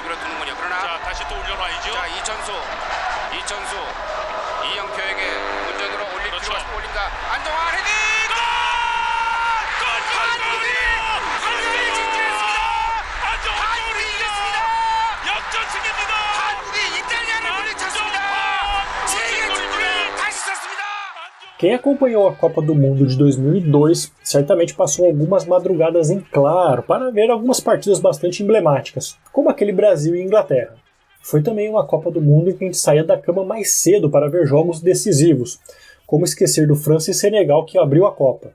오그려두는군요. 그러나 자, 다시 또 올려놔야죠. 자, 이천수 이영표에게 운전으로 올릴 그렇죠. 필요가 있으면 올린다. 안정환 헤딩! 한국이 진출했습니다. 한국이 이겼습니다. 역전승입니다. 한국이 이탈리아를 물리쳤습니다. 세계 축구를 다시 썼습니다. Quem acompanhou a Copa do Mundo de 2002 certamente passou algumas madrugadas em claro para ver algumas partidas bastante emblemáticas, como aquele Brasil e Inglaterra. Foi também uma Copa do Mundo em que a gente saía da cama mais cedo para ver jogos decisivos, como esquecer do França e Senegal que abriu a Copa.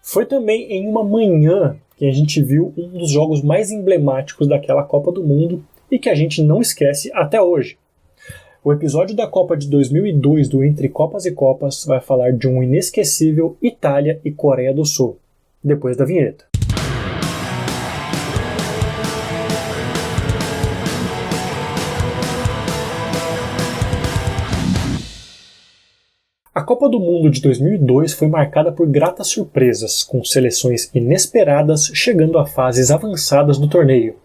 Foi também em uma manhã que a gente viu um dos jogos mais emblemáticos daquela Copa do Mundo e que a gente não esquece até hoje. O episódio da Copa de 2002 do Entre Copas e Copas vai falar de um inesquecível Itália e Coreia do Sul, depois da vinheta. A Copa do Mundo de 2002 foi marcada por gratas surpresas, com seleções inesperadas chegando a fases avançadas do torneio.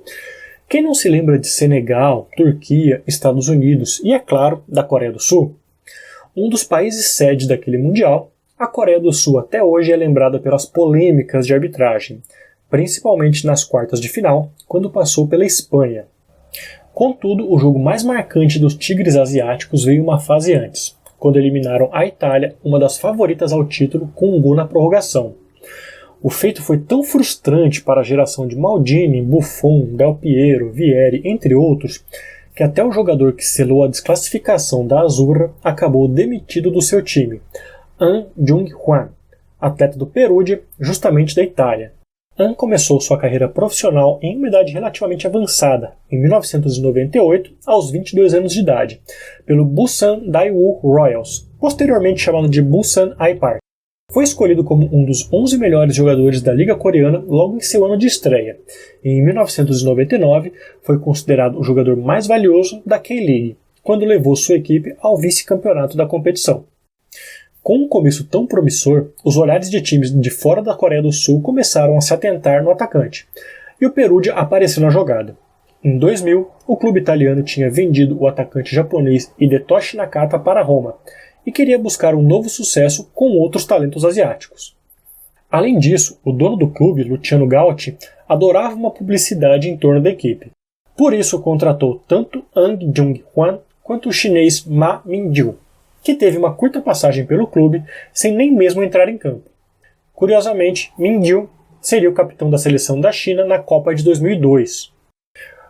Quem não se lembra de Senegal, Turquia, Estados Unidos e, é claro, da Coreia do Sul? Um dos países sede daquele Mundial, a Coreia do Sul até hoje é lembrada pelas polêmicas de arbitragem, principalmente nas quartas de final, quando passou pela Espanha. Contudo, o jogo mais marcante dos Tigres Asiáticos veio uma fase antes, quando eliminaram a Itália, uma das favoritas ao título, com um gol na prorrogação. O feito foi tão frustrante para a geração de Maldini, Buffon, Del Piero, Vieri, entre outros, que até o jogador que selou a desclassificação da Azzurra acabou demitido do seu time, Ahn Jung-hwan, atleta do Perugia, justamente da Itália. Ahn começou sua carreira profissional em uma idade relativamente avançada, em 1998, aos 22 anos de idade, pelo Busan Daewoo Royals, posteriormente chamado de Busan Aipar. Foi escolhido como um dos 11 melhores jogadores da Liga Coreana logo em seu ano de estreia, e em 1999 foi considerado o jogador mais valioso da K-League, quando levou sua equipe ao vice-campeonato da competição. Com um começo tão promissor, os olhares de times de fora da Coreia do Sul começaram a se atentar no atacante, e o Perugia apareceu na jogada. Em 2000, o clube italiano tinha vendido o atacante japonês Hidetoshi Nakata para Roma, e queria buscar um novo sucesso com outros talentos asiáticos. Além disso, o dono do clube, Luciano Gauchi, adorava uma publicidade em torno da equipe. Por isso contratou tanto Ahn Jung-hwan quanto o chinês Ma Min-ju, que teve uma curta passagem pelo clube sem nem mesmo entrar em campo. Curiosamente, Min-ju seria o capitão da seleção da China na Copa de 2002.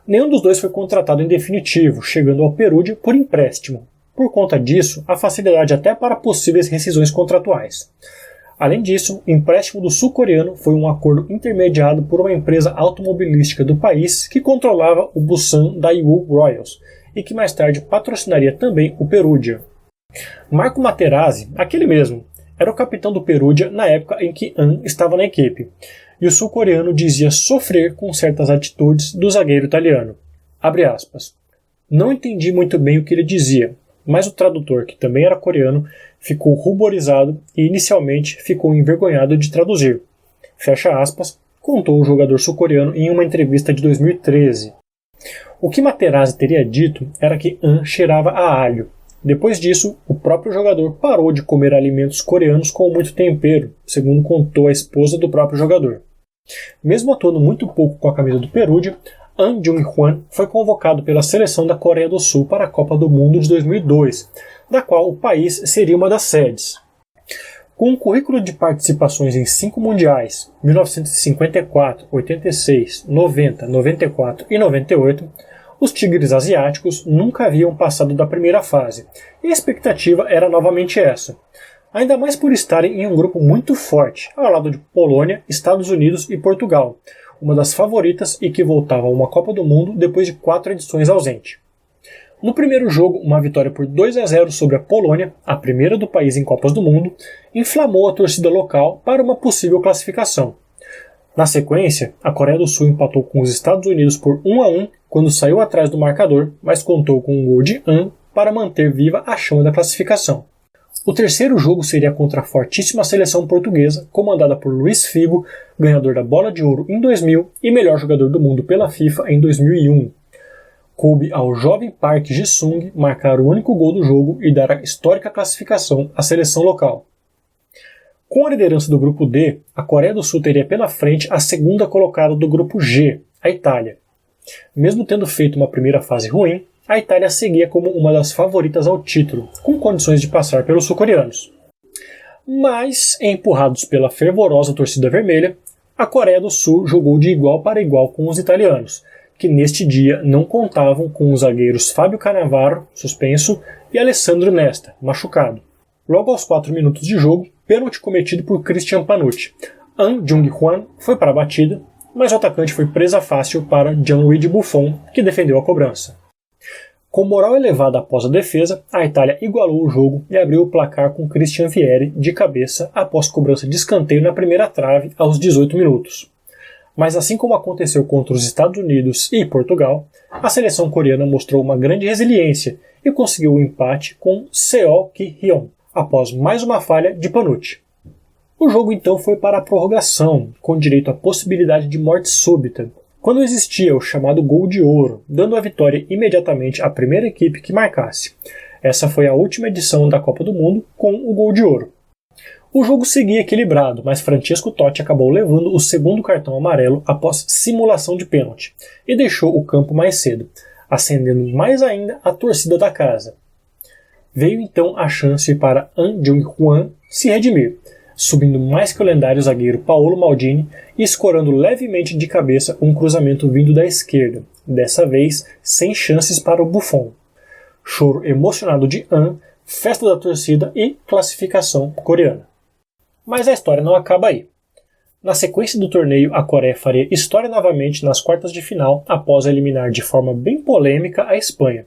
Nenhum dos dois foi contratado em definitivo, chegando ao Perugia por empréstimo. Por conta disso, há facilidade até para possíveis rescisões contratuais. Além disso, o empréstimo do sul-coreano foi um acordo intermediado por uma empresa automobilística do país que controlava o Busan Daewoo Royals e que mais tarde patrocinaria também o Perugia. Marco Materazzi, aquele mesmo, era o capitão do Perugia na época em que Ahn estava na equipe, e o sul-coreano dizia sofrer com certas atitudes do zagueiro italiano. Abre aspas. Não entendi muito bem o que ele dizia, mas o tradutor, que também era coreano, ficou ruborizado e inicialmente ficou envergonhado de traduzir. Fecha aspas, contou o jogador sul-coreano em uma entrevista de 2013. O que Materazzi teria dito era que Ahn cheirava a alho. Depois disso, o próprio jogador parou de comer alimentos coreanos com muito tempero, segundo contou a esposa do próprio jogador. Mesmo atuando muito pouco com a camisa do Perugia, Ahn Jung-hwan foi convocado pela seleção da Coreia do Sul para a Copa do Mundo de 2002, da qual o país seria uma das sedes. Com um currículo de participações em 5 mundiais, 1954, 86, 90, 94 e 98, os Tigres Asiáticos nunca haviam passado da primeira fase, e a expectativa era novamente essa. Ainda mais por estarem em um grupo muito forte, ao lado de Polônia, Estados Unidos e Portugal, uma das favoritas e que voltava a uma Copa do Mundo depois de 4 edições ausente. No primeiro jogo, uma vitória por 2-0 sobre a Polônia, a primeira do país em Copas do Mundo, inflamou a torcida local para uma possível classificação. Na sequência, a Coreia do Sul empatou com os Estados Unidos por 1-1 quando saiu atrás do marcador, mas contou com um gol de Ahn para manter viva a chama da classificação. O terceiro jogo seria contra a fortíssima seleção portuguesa, comandada por Luís Figo, ganhador da Bola de Ouro em 2000 e melhor jogador do mundo pela FIFA em 2001. coube ao jovem Park Ji-sung marcar o único gol do jogo e dar a histórica classificação à seleção local. Com a liderança do grupo D, a Coreia do Sul teria pela frente a segunda colocada do grupo G, a Itália. Mesmo tendo feito uma primeira fase ruim, a Itália seguia como uma das favoritas ao título, com condições de passar pelos sul-coreanos. Mas, empurrados pela fervorosa torcida vermelha, a Coreia do Sul jogou de igual para igual com os italianos, que neste dia não contavam com os zagueiros Fábio Cannavaro, suspenso, e Alessandro Nesta, machucado. Logo aos 4 minutos de jogo, pênalti cometido por Christian Panucci. An Jung-hwan foi para a batida, mas o atacante foi presa fácil para Gianluigi Buffon, que defendeu a cobrança. Com moral elevada após a defesa, a Itália igualou o jogo e abriu o placar com Christian Vieri de cabeça após cobrança de escanteio na primeira trave aos 18 minutos. Mas assim como aconteceu contra os Estados Unidos e Portugal, a seleção coreana mostrou uma grande resiliência e conseguiu o empate com Seo Ki-hyun, após mais uma falha de Panucci. O jogo então foi para a prorrogação, com direito à possibilidade de morte súbita, quando existia o chamado gol de ouro, dando a vitória imediatamente à primeira equipe que marcasse. Essa foi a última edição da Copa do Mundo com o gol de ouro. O jogo seguia equilibrado, mas Francesco Totti acabou levando o segundo cartão amarelo após simulação de pênalti, e deixou o campo mais cedo, acendendo mais ainda a torcida da casa. Veio então a chance para An Jung-hwan se redimir, subindo mais que o lendário zagueiro Paolo Maldini e escorando levemente de cabeça um cruzamento vindo da esquerda, dessa vez sem chances para o Buffon. Choro emocionado de An, festa da torcida e classificação coreana. Mas a história não acaba aí. Na sequência do torneio, a Coreia faria história novamente nas quartas de final após eliminar de forma bem polêmica a Espanha,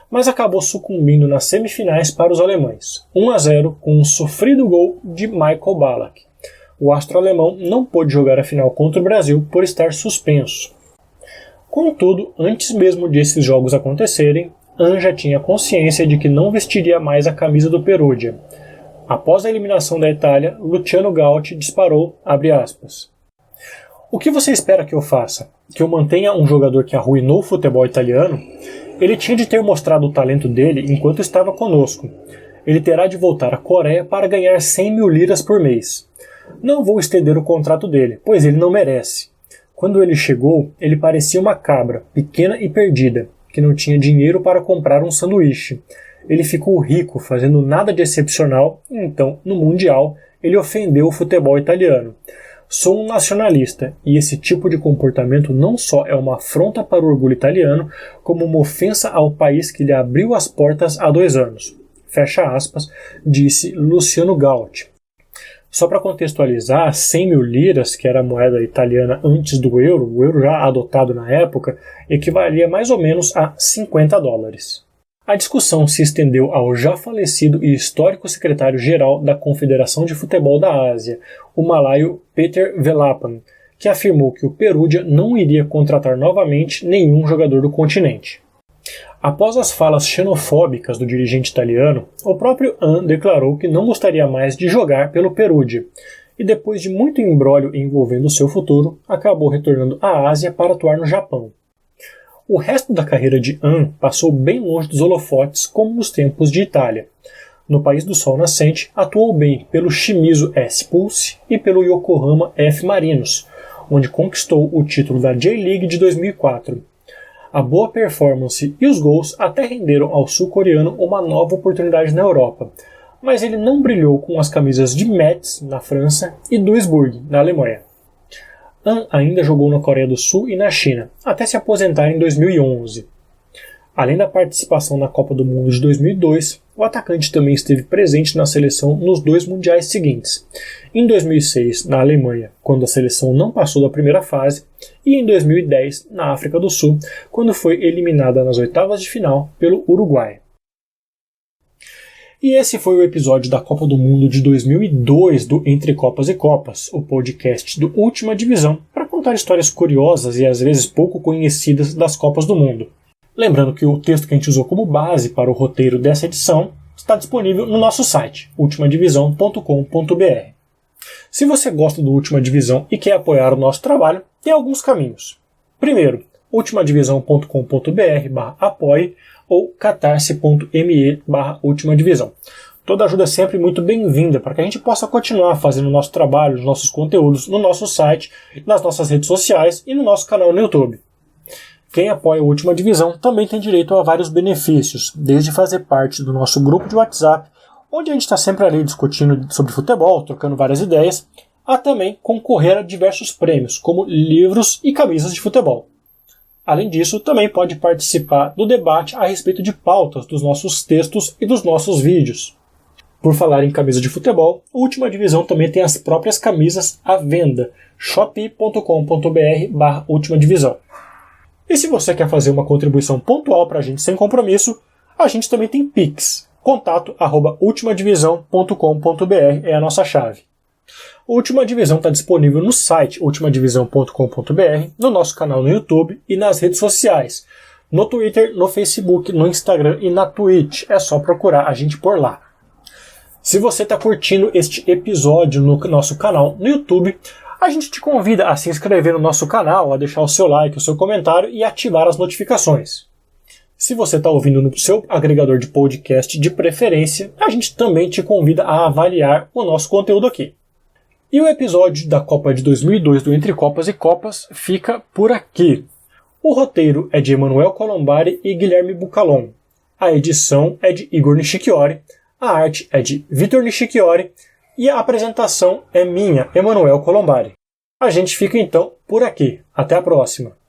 mas acabou sucumbindo nas semifinais para os alemães, 1-0 com um sofrido gol de Michael Ballack. O astro alemão não pôde jogar a final contra o Brasil por estar suspenso. Contudo, antes mesmo desses jogos acontecerem, An já tinha consciência de que não vestiria mais a camisa do Perugia. Após a eliminação da Itália, Luciano Gauchi disparou, abre aspas, "O que você espera que eu faça? Que eu mantenha um jogador que arruinou o futebol italiano? Ele tinha de ter mostrado o talento dele enquanto estava conosco. Ele terá de voltar à Coreia para ganhar 100 mil liras por mês. Não vou estender o contrato dele, pois ele não merece. Quando ele chegou, ele parecia uma cabra, pequena e perdida, que não tinha dinheiro para comprar um sanduíche. Ele ficou rico fazendo nada de excepcional e então, no Mundial, ele ofendeu o futebol italiano. Sou um nacionalista e esse tipo de comportamento não só é uma afronta para o orgulho italiano, como uma ofensa ao país que lhe abriu as portas há 2 anos. Fecha aspas, disse Luciano Gauchi. Só para contextualizar, 100 mil liras, que era a moeda italiana antes do euro, o euro já adotado na época, equivalia mais ou menos a 50 dólares. A discussão se estendeu ao já falecido e histórico secretário-geral da Confederação de Futebol da Ásia, o malaio Peter Velapan, que afirmou que o Perugia não iria contratar novamente nenhum jogador do continente. Após as falas xenofóbicas do dirigente italiano, o próprio An declarou que não gostaria mais de jogar pelo Perugia, e depois de muito imbróglio envolvendo seu futuro, acabou retornando à Ásia para atuar no Japão. O resto da carreira de An passou bem longe dos holofotes, como nos tempos de Itália. No país do sol nascente, atuou bem pelo Shimizu S-Pulse e pelo Yokohama F Marinos, onde conquistou o título da J-League de 2004. A boa performance e os gols até renderam ao sul-coreano uma nova oportunidade na Europa, mas ele não brilhou com as camisas de Metz, na França, e Duisburg, na Alemanha. An ainda jogou na Coreia do Sul e na China, até se aposentar em 2011. Além da participação na Copa do Mundo de 2002, o atacante também esteve presente na seleção nos 2 mundiais seguintes. Em 2006, na Alemanha, quando a seleção não passou da primeira fase, e em 2010, na África do Sul, quando foi eliminada nas oitavas de final pelo Uruguai. E esse foi o episódio da Copa do Mundo de 2002 do Entre Copas e Copas, o podcast do Última Divisão, para contar histórias curiosas e às vezes pouco conhecidas das Copas do Mundo. Lembrando que o texto que a gente usou como base para o roteiro dessa edição está disponível no nosso site, ultimadivisão.com.br. Se você gosta do Última Divisão e quer apoiar o nosso trabalho, tem alguns caminhos. Primeiro, ultimadivisão.com.br/apoie ou catarse.me/ultimadivisão. Toda ajuda é sempre muito bem-vinda para que a gente possa continuar fazendo o nosso trabalho, os nossos conteúdos no nosso site, nas nossas redes sociais e no nosso canal no YouTube. Quem apoia a Última Divisão também tem direito a vários benefícios, desde fazer parte do nosso grupo de WhatsApp, onde a gente está sempre ali discutindo sobre futebol, trocando várias ideias, a também concorrer a diversos prêmios, como livros e camisas de futebol. Além disso, também pode participar do debate a respeito de pautas dos nossos textos e dos nossos vídeos. Por falar em camisa de futebol, a Última Divisão também tem as próprias camisas à venda, shopee.com.br/ultimadivisão. E se você quer fazer uma contribuição pontual para a gente sem compromisso, a gente também tem Pix. contato@ultimadivisão.com.br é a nossa chave. A Última Divisão está disponível no site ultimadivisão.com.br, no nosso canal no YouTube e nas redes sociais, no Twitter, no Facebook, no Instagram e na Twitch. É só procurar a gente por lá. Se você está curtindo este episódio no nosso canal no YouTube, a gente te convida a se inscrever no nosso canal, a deixar o seu like, o seu comentário e ativar as notificações. Se você está ouvindo no seu agregador de podcast de preferência, a gente também te convida a avaliar o nosso conteúdo aqui. E o episódio da Copa de 2002 do Entre Copas e Copas fica por aqui. O roteiro é de Emanuel Colombari e Guilherme Bucalon. A edição é de Igor Nishikiori. A arte é de Vitor Nishikiori e a apresentação é minha, Emanuel Colombari. A gente fica então por aqui. Até a próxima!